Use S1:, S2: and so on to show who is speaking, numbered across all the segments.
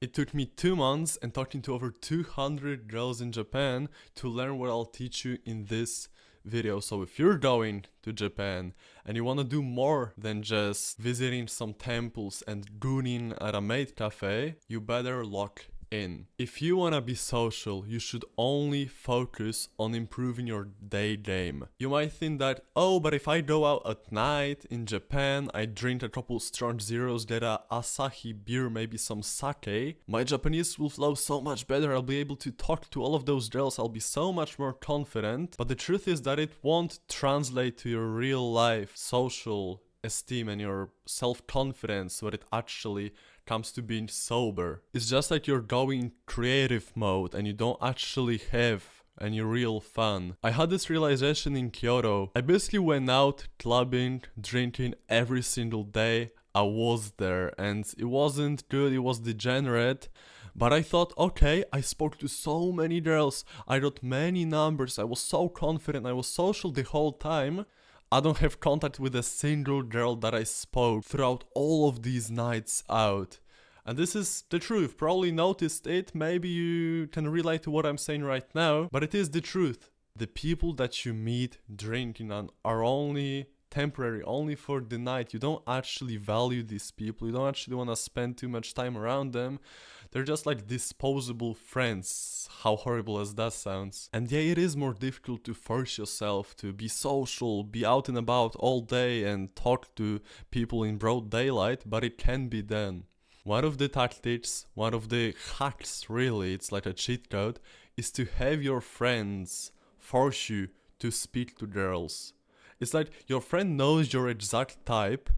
S1: It took me 2 months and talking to over 200 girls in Japan to learn what I'll teach you in this video. So if you're going to Japan and you want to do more than just visiting some temples and gooning at a maid cafe, you better lock in. If you want to be social, you should only focus on improving your day game. You might think that, oh, but if I go out at night in Japan, I drink a couple strong zeros, get a Asahi beer, maybe some sake, my Japanese will flow so much better, I'll be able to talk to all of those girls, I'll be so much more confident. But the truth is that it won't translate to your real life social esteem and your self-confidence when it actually comes to being sober. It's just like you're going creative mode and you don't actually have any real fun. I had this realization in Kyoto. I basically went out clubbing, drinking every single day. I was there and it wasn't good, it was degenerate. But I thought, okay, I spoke to so many girls, I got many numbers, I was so confident, I was social the whole time. I don't have contact with a single girl that I spoke throughout all of these nights out. And this is the truth. Probably noticed it. Maybe you can relate to what I'm saying right now, but it is the truth. The people that you meet drinking are only temporary, only for the night. You don't actually value these people. You don't actually want to spend too much time around them. They're just like disposable friends, how horrible as that sounds. And yeah, it is more difficult to force yourself to be social, be out and about all day and talk to people in broad daylight, but it can be done. One of the tactics, one of the hacks really, it's like a cheat code, is to have your friends force you to speak to girls. It's like your friend knows your exact type.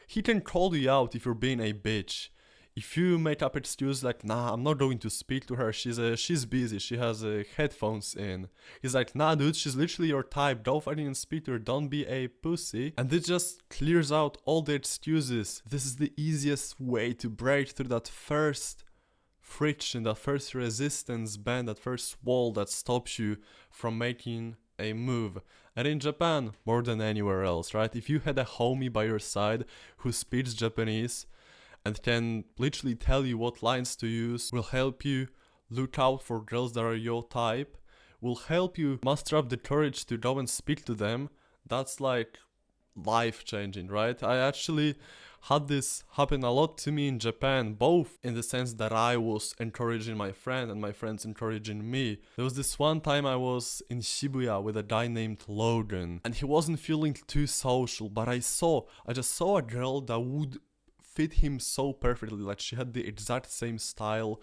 S1: He can call you out if you're being a bitch. If you make up excuse like, nah, I'm not going to speak to her, she's busy, she has headphones in. He's like, nah dude, she's literally your type, don't fucking speak to her, don't be a pussy. And this just clears out all the excuses. This is the easiest way to break through that first friction, that first resistance band, that first wall that stops you from making a move. And in Japan, more than anywhere else, right? If you had a homie by your side who speaks Japanese, and can literally tell you what lines to use, will help you look out for girls that are your type, will help you muster up the courage to go and speak to them, that's like life changing, right? I actually had this happen a lot to me in Japan, both in the sense that I was encouraging my friend and my friends encouraging me. There was this one time I was in Shibuya with a guy named Logan, and he wasn't feeling too social, but I just saw a girl that would fit him so perfectly. Like she had the exact same style,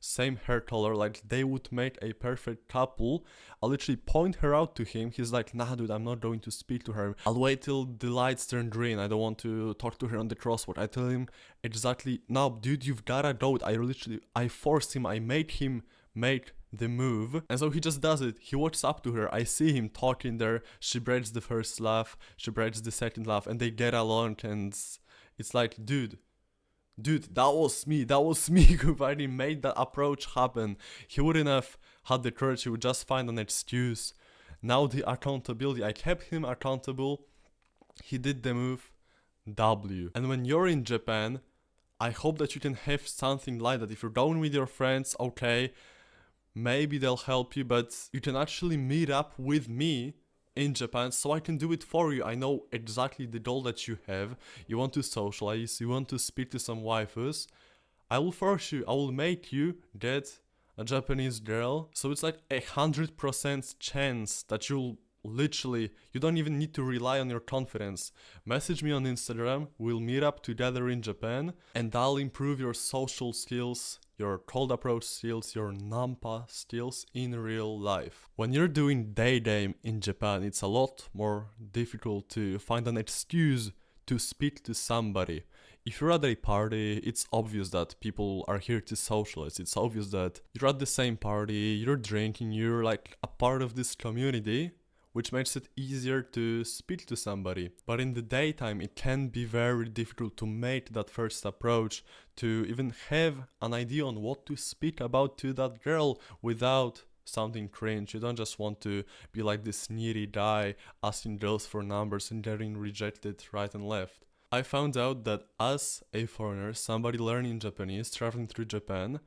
S1: same hair color, like they would make a perfect couple. I literally point her out to him. He's like, nah dude, I'm not going to speak to her, I'll wait till the lights turn green, I don't want to talk to her on the crosswalk. I tell him exactly, no dude, you've gotta do it. I forced him, I made him make the move, and so he just does it. He walks up to her, I see him talking there, she breaks the first laugh, she breaks the second laugh, and they get along. And it's like, dude, that was me who finally made that approach happen. He wouldn't have had the courage, he would just find an excuse. Now the accountability, I kept him accountable, he did the move, W. And when you're in Japan, I hope that you can have something like that. If you're going with your friends, okay, maybe they'll help you, but you can actually meet up with me in Japan, so I can do it for you. I know exactly the goal that you have. You want to socialize, you want to speak to some waifus. I will force you, I will make you get a Japanese girl. So it's like 100% chance that you don't even need to rely on your confidence. Message me on Instagram, we'll meet up together in Japan, and I'll improve your social skills, your cold approach skills, your nampa skills in real life. When you're doing day game in Japan, it's a lot more difficult to find an excuse to speak to somebody. If you're at a party, it's obvious that people are here to socialize. It's obvious that you're at the same party, you're drinking, you're like a part of this community, which makes it easier to speak to somebody. But in the daytime, it can be very difficult to make that first approach, to even have an idea on what to speak about to that girl without sounding cringe. You don't just want to be like this needy guy asking girls for numbers and getting rejected right and left. I found out that as a foreigner, somebody learning Japanese, traveling through Japan,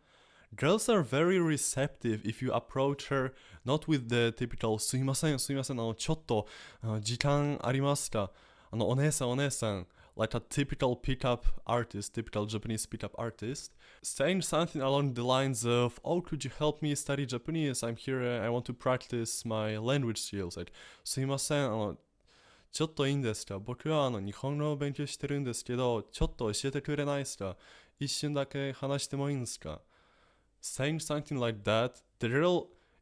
S1: girls are very receptive if you approach her not with the typical すいません、ちょっと時間ありますか、お姉さん、like a typical pickup artist, typical Japanese pickup artist, saying something along the lines of, oh, could you help me study Japanese? I'm here, I want to practice my language skills. Like, すいません、ちょっといいんですか、僕は日本語を勉強してるんですけど、ちょっと教えてくれないですか、一瞬だけ話してもいいんですか? Saying something like that,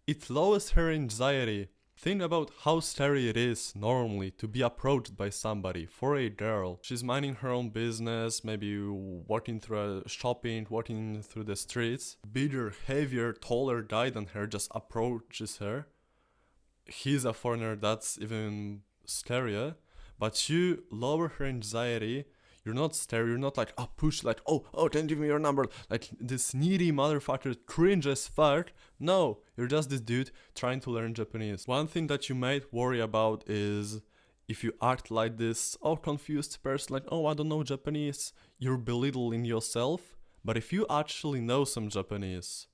S1: it lowers her anxiety. Think about how scary it is normally to be approached by somebody. For a girl, she's minding her own business, maybe walking through shopping, walking through the streets. Bigger, heavier, taller guy than her just approaches her. He's a foreigner, that's even scarier. But you lower her anxiety. You're not scary, you're not like, push, like, oh, can you give me your number? Like, this needy motherfucker, cringe as fuck. No, you're just this dude trying to learn Japanese. One thing that you might worry about is if you act like this, confused person, like, I don't know Japanese, you're belittling yourself. But if you actually know some Japanese,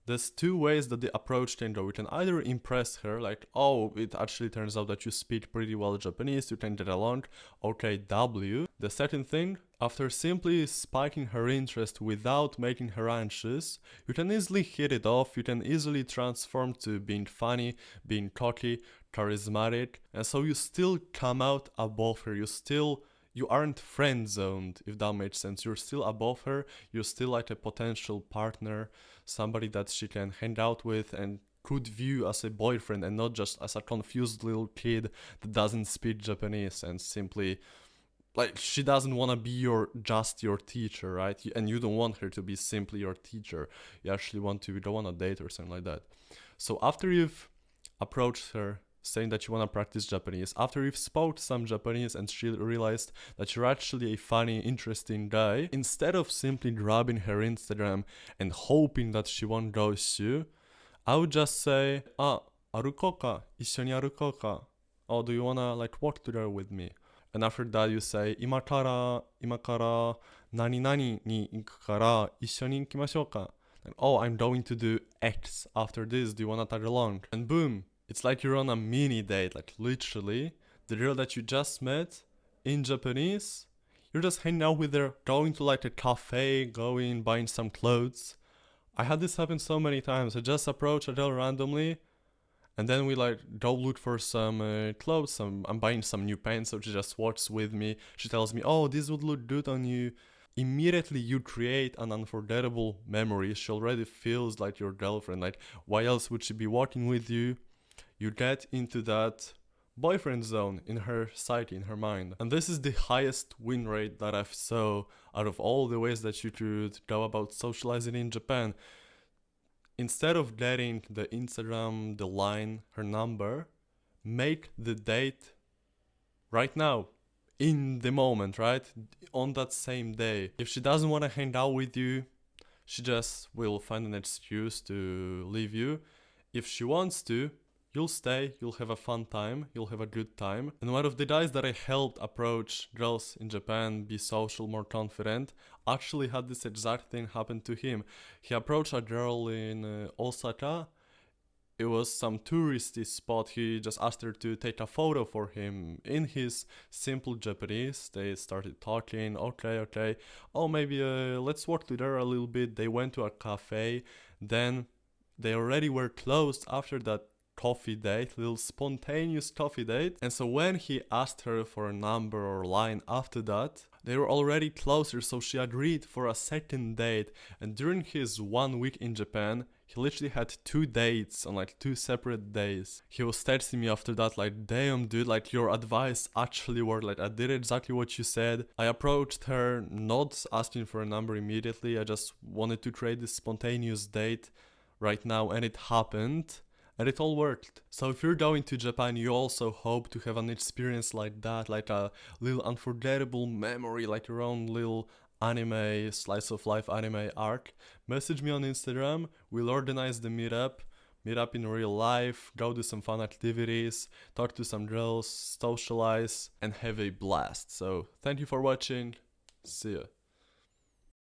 S1: there's two ways that the approach can go. You can either impress her, like, it actually turns out that you speak pretty well Japanese, you can get along, okay, W. The second thing, after simply spiking her interest without making her anxious, you can easily hit it off, you can easily transform to being funny, being cocky, charismatic, and so you still come out above her, you aren't friend zoned, if that makes sense. You're still above her, you're still like a potential partner, somebody that she can hang out with and could view as a boyfriend and not just as a confused little kid that doesn't speak Japanese and simply, like, she doesn't want to be just your teacher, right? And you don't want her to be simply your teacher. You actually want to go on a date or something like that. So after you've approached her, saying that you want to practice Japanese, after you've spoke some Japanese and she realized that you're actually a funny, interesting guy, instead of simply grabbing her Instagram and hoping that she won't ghost you, I would just say, 歩こうか、一緒に歩こうか. Oh, do you wanna like walk together with me? And after that you say, 今から何々に行くから一緒に行きましょうか. And, I'm going to do X after this, do you wanna tag along? And boom, it's like you're on a mini date, like literally. The girl that you just met in Japanese, you're just hanging out with her, going to like a cafe, buying some clothes. I had this happen so many times. I just approach a girl randomly, and then we like go look for some clothes. I'm buying some new pants, so she just walks with me. She tells me, this would look good on you. Immediately you create an unforgettable memory. She already feels like your girlfriend. Like, why else would she be walking with you? You get into that boyfriend zone in her psyche, in her mind. And this is the highest win rate that I've saw out of all the ways that you could go about socializing in Japan. Instead of getting the Instagram, the line, her number, make the date right now, in the moment, right? On that same day. If she doesn't want to hang out with you, she just will find an excuse to leave you. If she wants to, you'll stay, you'll have a fun time, you'll have a good time. And one of the guys that I helped approach girls in Japan, be social, more confident, actually had this exact thing happen to him. He approached a girl in Osaka. It was some touristy spot. He just asked her to take a photo for him in his simple Japanese. They started talking, okay. Maybe let's walk together a little bit. They went to a cafe. Then they already were closed after that coffee date, little spontaneous coffee date. And so when he asked her for a number or line after that, they were already closer, so she agreed for a second date. And during his 1 week in Japan, he literally had 2 dates on like 2 separate days. He was texting me after that like, damn dude, like your advice actually worked, like I did exactly what you said. I approached her not asking for a number immediately, I just wanted to create this spontaneous date right now, and it happened. And it all worked. So if you're going to Japan, you also hope to have an experience like that, like a little unforgettable memory, like your own little anime, slice of life anime arc. Message me on Instagram, we'll organize the meetup. meet up in real life, go do some fun activities, talk to some girls, socialize, and have a blast. So thank you for watching. See ya.